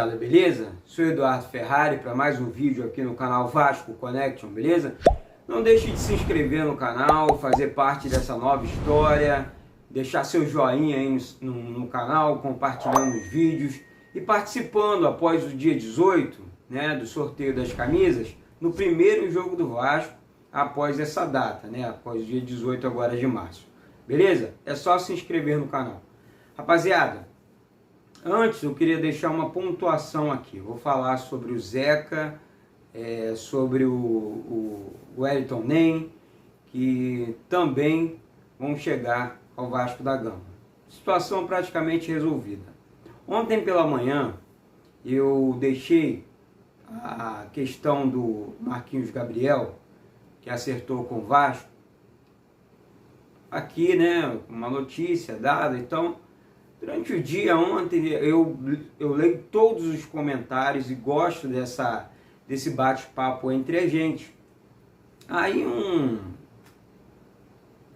rapaziada, beleza? Sou Eduardo Ferrari para mais um vídeo aqui no canal Vasco Connection, beleza? Não deixe de se inscrever no canal, fazer parte dessa nova história, deixar seu joinha aí no canal, compartilhando os vídeos e participando após o dia 18, né, do sorteio das camisas, no primeiro jogo do Vasco, após essa data, né, após o dia 18 agora de março. Beleza? É só se inscrever no canal. Rapaziada, antes eu queria deixar uma pontuação aqui. Vou falar sobre o Zeca, sobre o Wellington Nem, que também vão chegar ao Vasco da Gama. Situação praticamente resolvida. Ontem pela manhã eu deixei a questão do Marquinhos Gabriel, que acertou com o Vasco, aqui, né, uma notícia dada. Então, durante o dia ontem eu leio todos os comentários e gosto desse bate-papo entre a gente. Aí um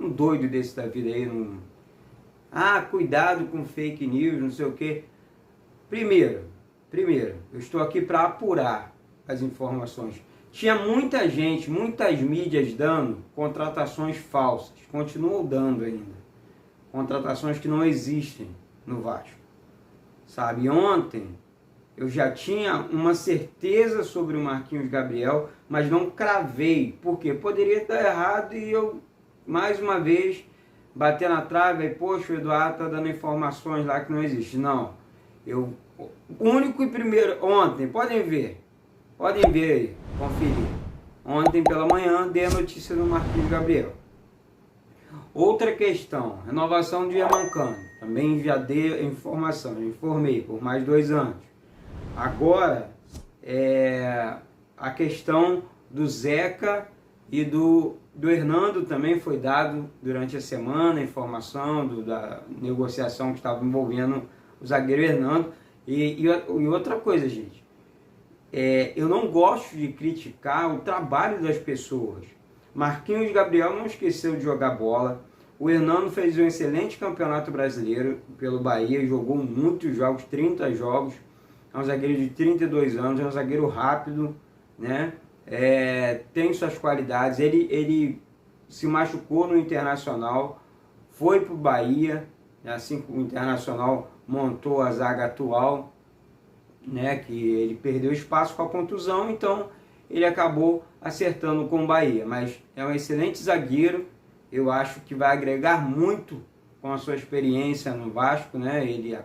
doido desse da vida aí, cuidado com fake news, não sei o que. Primeiro, eu estou aqui para apurar as informações. Tinha muita gente, muitas mídias dando contratações falsas, continuam dando ainda. Contratações que não existem no Vasco, sabe? Ontem eu já tinha uma certeza sobre o Marquinhos Gabriel, mas não cravei, porque poderia estar errado e eu, mais uma vez, bater na trave e, poxa, o Eduardo está dando informações lá que não existem. Não, o único e primeiro, ontem, podem ver aí, conferir. Ontem pela manhã dei a notícia do Marquinhos Gabriel. Outra questão, renovação de Germancano, também já dei a informação, já informei por mais 2 anos. Agora, a questão do Zeca e do Hernando também foi dado durante a semana, a informação da negociação que estava envolvendo o zagueiro Hernando. E outra coisa, gente, eu não gosto de criticar o trabalho das pessoas. Marquinhos Gabriel não esqueceu de jogar bola. O Hernando fez um excelente campeonato brasileiro pelo Bahia, jogou muitos jogos, 30 jogos. É um zagueiro de 32 anos, é um zagueiro rápido, né? Tem suas qualidades. Ele se machucou no Internacional, foi para o Bahia, assim que o Internacional montou a zaga atual, né? Que ele perdeu espaço com a contusão, então ele acabou acertando com o Bahia. Mas é um excelente zagueiro, eu acho que vai agregar muito com a sua experiência no Vasco, né? Ele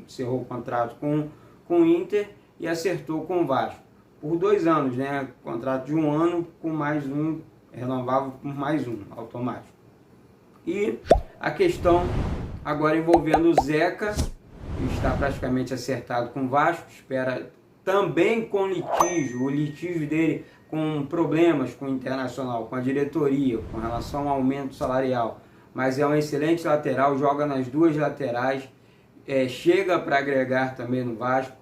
encerrou o contrato com o Inter e acertou com o Vasco por 2 anos, né? Contrato de 1 ano com mais um, renovável por mais um, automático. E a questão agora envolvendo o Zeca, que está praticamente acertado com o Vasco, espera também com litígio, o litígio dele com problemas com o Internacional, com a diretoria, com relação ao aumento salarial. Mas é um excelente lateral, joga nas 2 laterais, chega para agregar também no Vasco,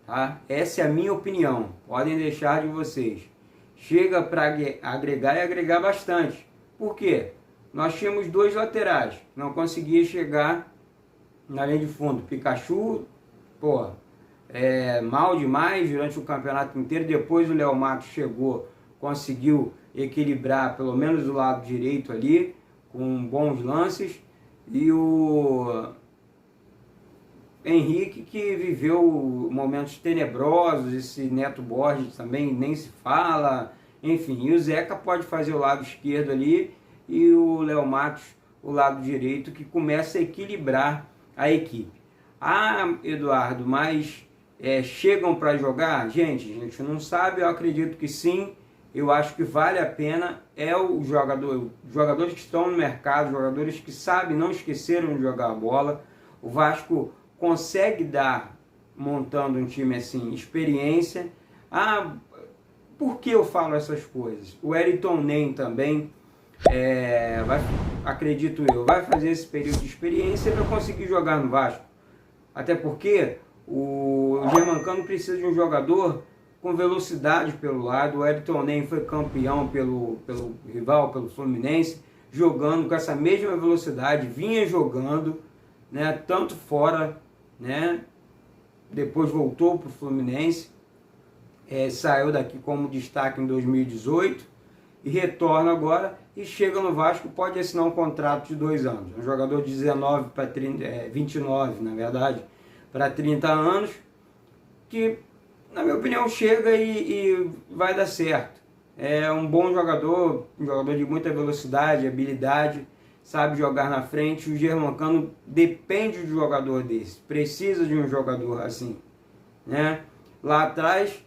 tá? Essa é a minha opinião, podem deixar de vocês. Chega para agregar e agregar bastante. Por quê? Nós tínhamos 2 laterais, não conseguia chegar na linha de fundo. Pikachu, mal demais durante o campeonato inteiro. Depois o Léo Matos chegou, conseguiu equilibrar pelo menos o lado direito ali, com bons lances. E o Henrique, que viveu momentos tenebrosos, esse Neto Borges também nem se fala, enfim. E o Zeca pode fazer o lado esquerdo ali e o Léo Matos o lado direito, que começa a equilibrar a equipe. Eduardo, mas chegam para jogar? Gente, a gente não sabe, eu acredito que sim. Eu acho que vale a pena. Os jogadores que estão no mercado, jogadores que sabem, não esqueceram de jogar a bola. O Vasco consegue dar, montando um time assim, experiência. Por que eu falo essas coisas? O Wellington Nem também, acredito eu, vai fazer esse período de experiência para conseguir jogar no Vasco. Até porque o Germancano precisa de um jogador com velocidade pelo lado. O Wellington Nem foi campeão pelo rival, pelo Fluminense, jogando com essa mesma velocidade, vinha jogando, né, tanto fora, né, depois voltou para o Fluminense, saiu daqui como destaque em 2018 e retorna agora e chega no Vasco, pode assinar um contrato de 2 anos. Um jogador de 19 para 29, na verdade, para 30 anos, que, na minha opinião, chega e vai dar certo. É um bom jogador, um jogador de muita velocidade, habilidade, sabe jogar na frente. O Germancano depende de um jogador desse, precisa de um jogador assim, né? Lá atrás,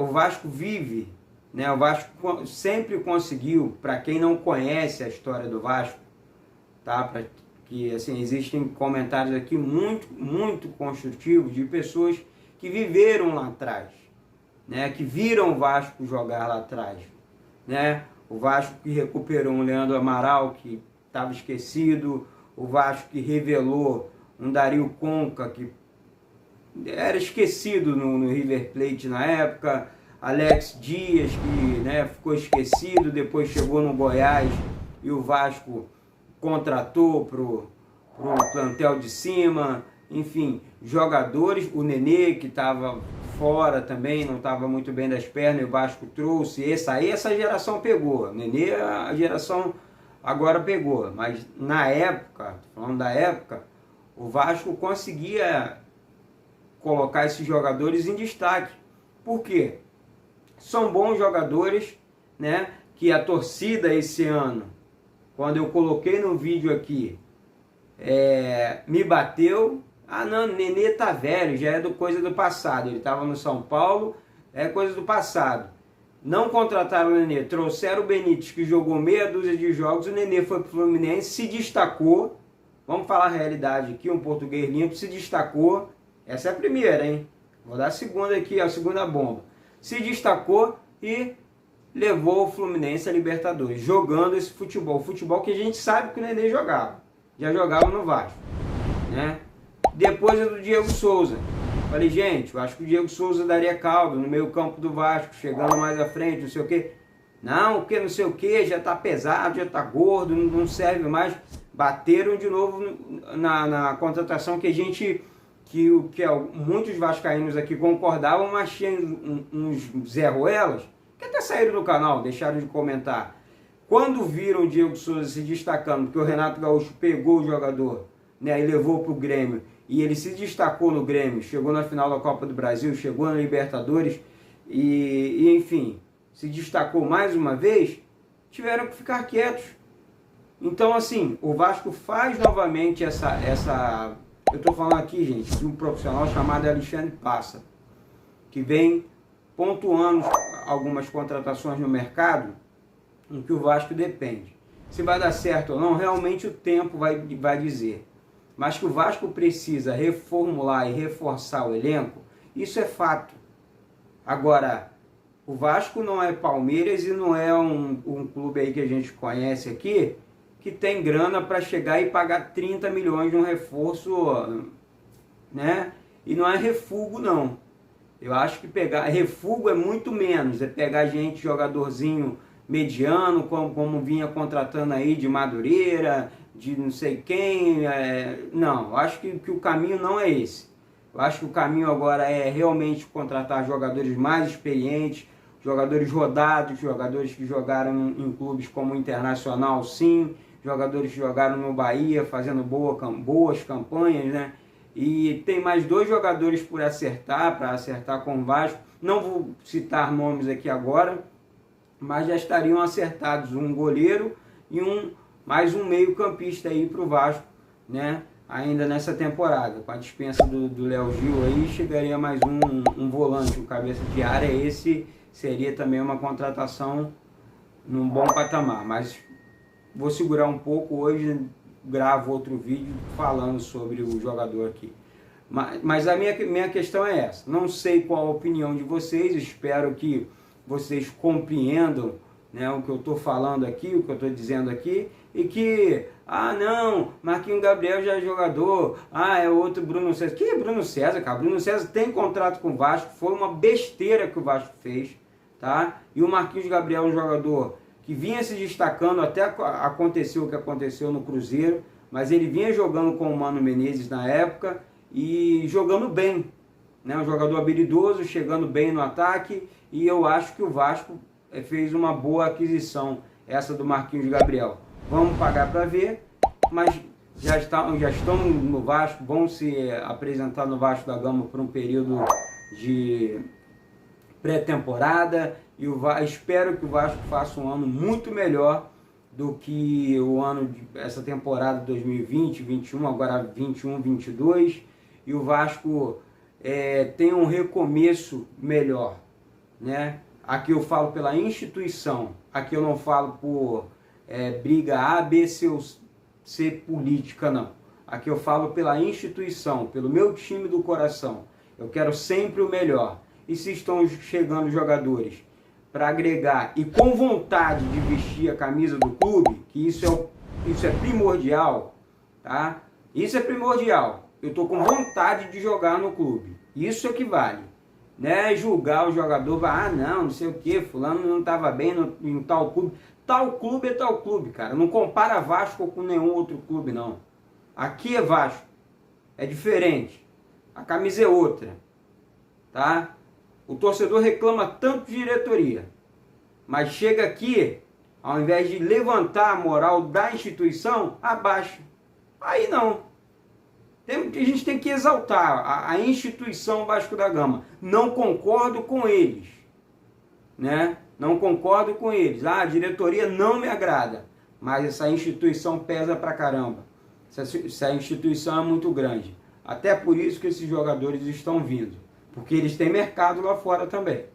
o Vasco vive, né? O Vasco sempre conseguiu, para quem não conhece a história do Vasco, tá? Que assim, existem comentários aqui muito construtivos de pessoas que viveram lá atrás, né? Que viram o Vasco jogar lá atrás, né? O Vasco que recuperou um Leandro Amaral que estava esquecido, o Vasco que revelou um Dario Conca que era esquecido no River Plate na época, Alex Dias que, né, ficou esquecido, depois chegou no Goiás e o Vasco contratou pro plantel de cima, enfim, jogadores, o Nenê que estava fora também, não estava muito bem das pernas, e o Vasco trouxe, essa geração pegou, Nenê a geração agora pegou, mas na época, falando da época, o Vasco conseguia colocar esses jogadores em destaque. Por quê? São bons jogadores, né, que a torcida esse ano, quando eu coloquei no vídeo aqui, me bateu. Ah não, Nenê tá velho, já é coisa do passado, ele estava no São Paulo, é coisa do passado. Não contrataram o Nenê, trouxeram o Benítez que jogou meia dúzia de jogos, o Nenê foi pro Fluminense, se destacou, vamos falar a realidade aqui, um português limpo, se destacou, essa é a primeira, hein? Vou dar a segunda aqui, a segunda bomba. Se destacou e levou o Fluminense a Libertadores, jogando esse futebol que a gente sabe que o Nenê jogava, já jogava no Vasco, né? Depois é do Diego Souza. Falei, gente, eu acho que o Diego Souza daria caldo no meio campo do Vasco, chegando mais à frente, não sei o quê. Não, porque não sei o quê, já tá pesado, já tá gordo, não serve mais. Bateram de novo na contratação que muitos vascaínos aqui concordavam, mas tinha uns Zé Ruelas, que até saíram do canal, deixaram de comentar. Quando viram o Diego Souza se destacando, porque o Renato Gaúcho pegou o jogador, né, e levou para o Grêmio, e ele se destacou no Grêmio, chegou na final da Copa do Brasil, chegou na Libertadores, e enfim, se destacou mais uma vez, tiveram que ficar quietos. Então assim, o Vasco faz novamente essa eu estou falando aqui, gente, de um profissional chamado Alexandre Passa, que vem pontuando algumas contratações no mercado, em que o Vasco depende. Se vai dar certo ou não, realmente o tempo vai dizer. Mas que o Vasco precisa reformular e reforçar o elenco, isso é fato. Agora, o Vasco não é Palmeiras e não é um clube aí que a gente conhece aqui, que tem grana para chegar e pagar 30 milhões de um reforço, né? E não é refugo, não. Eu acho que refugo é muito menos, é pegar gente, jogadorzinho mediano, como vinha contratando aí de Madureira, de não sei quem. Não, eu acho que o caminho não é esse. Eu acho que o caminho agora é realmente contratar jogadores mais experientes, jogadores rodados, jogadores que jogaram em clubes como o Internacional, sim, jogadores que jogaram no Bahia, fazendo boas campanhas, né? E tem mais 2 jogadores para acertar com o Vasco. Não vou citar nomes aqui agora, mas já estariam acertados, um goleiro e mais um meio campista aí para o Vasco, né? Ainda nessa temporada. Com a dispensa do Léo Gil aí, chegaria mais um volante, um cabeça de área. Esse seria também uma contratação num bom patamar, mas vou segurar um pouco, hoje gravo outro vídeo falando sobre o jogador aqui. Mas a minha questão é essa, não sei qual a opinião de vocês, espero que vocês compreendam, né, o que eu estou falando aqui, o que eu estou dizendo aqui, e que, não, Marquinhos Gabriel já é jogador, é outro Bruno César. Que é Bruno César, cara? Bruno César tem contrato com o Vasco, foi uma besteira que o Vasco fez, tá? E o Marquinhos Gabriel é um jogador que vinha se destacando, até aconteceu o que aconteceu no Cruzeiro, mas ele vinha jogando com o Mano Menezes na época, e jogando bem, né? Um jogador habilidoso, chegando bem no ataque, e eu acho que o Vasco fez uma boa aquisição, essa do Marquinhos Gabriel. Vamos pagar para ver, mas já estão no Vasco, vão se apresentar no Vasco da Gama por um período de pré-temporada, e espero que o Vasco faça um ano muito melhor do que o ano essa temporada 2020, 21, agora 21, 22, e o Vasco tem um recomeço melhor, né? Aqui eu falo pela instituição, aqui eu não falo por briga A, B, C política, não. Aqui eu falo pela instituição, pelo meu time do coração. Eu quero sempre o melhor. E se estão chegando jogadores para agregar e com vontade de vestir a camisa do clube, que isso é primordial, tá? Isso é primordial. Eu estou com vontade de jogar no clube. Isso é que vale. Né? Julgar o jogador, não sei o que, fulano não estava bem em tal clube. Tal clube é tal clube, cara. Não compara Vasco com nenhum outro clube, não. Aqui é Vasco. É diferente. A camisa é outra. Tá? O torcedor reclama tanto de diretoria. Mas chega aqui, ao invés de levantar a moral da instituição, abaixa. Aí não. A gente tem que exaltar a instituição Vasco da Gama. Não concordo com eles. Né? Não concordo com eles. A diretoria não me agrada. Mas essa instituição pesa pra caramba. Essa instituição é muito grande. Até por isso que esses jogadores estão vindo. Porque eles têm mercado lá fora também.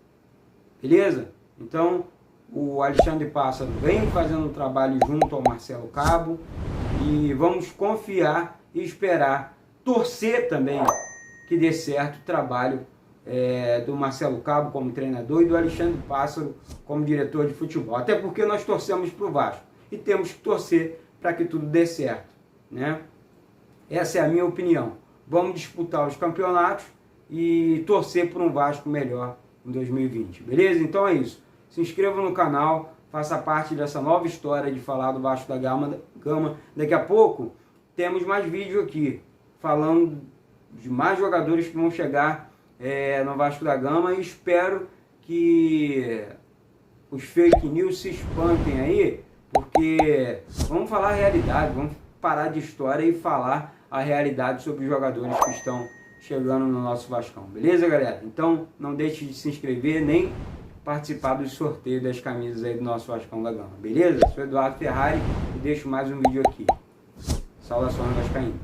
Beleza? Então, o Alexandre Pássaro vem fazendo um trabalho junto ao Marcelo Cabo. E vamos confiar e esperar, torcer também que dê certo o trabalho do Marcelo Cabo como treinador e do Alexandre Pássaro como diretor de futebol. Até porque nós torcemos para o Vasco e temos que torcer para que tudo dê certo, né? Essa é a minha opinião. Vamos disputar os campeonatos e torcer por um Vasco melhor em 2020, beleza? Então é isso. Se inscreva no canal, faça parte dessa nova história de falar do Vasco da Gama. Daqui a pouco temos mais vídeo aqui, falando de mais jogadores que vão chegar no Vasco da Gama, e espero que os fake news se espantem aí, porque vamos falar a realidade, vamos parar de história e falar a realidade sobre os jogadores que estão chegando no nosso Vascão, beleza, galera? Então não deixe de se inscrever, nem participar do sorteio das camisas aí do nosso Vascão da Gama, beleza? Sou Eduardo Ferrari e deixo mais um vídeo aqui. Saudações vascaínas.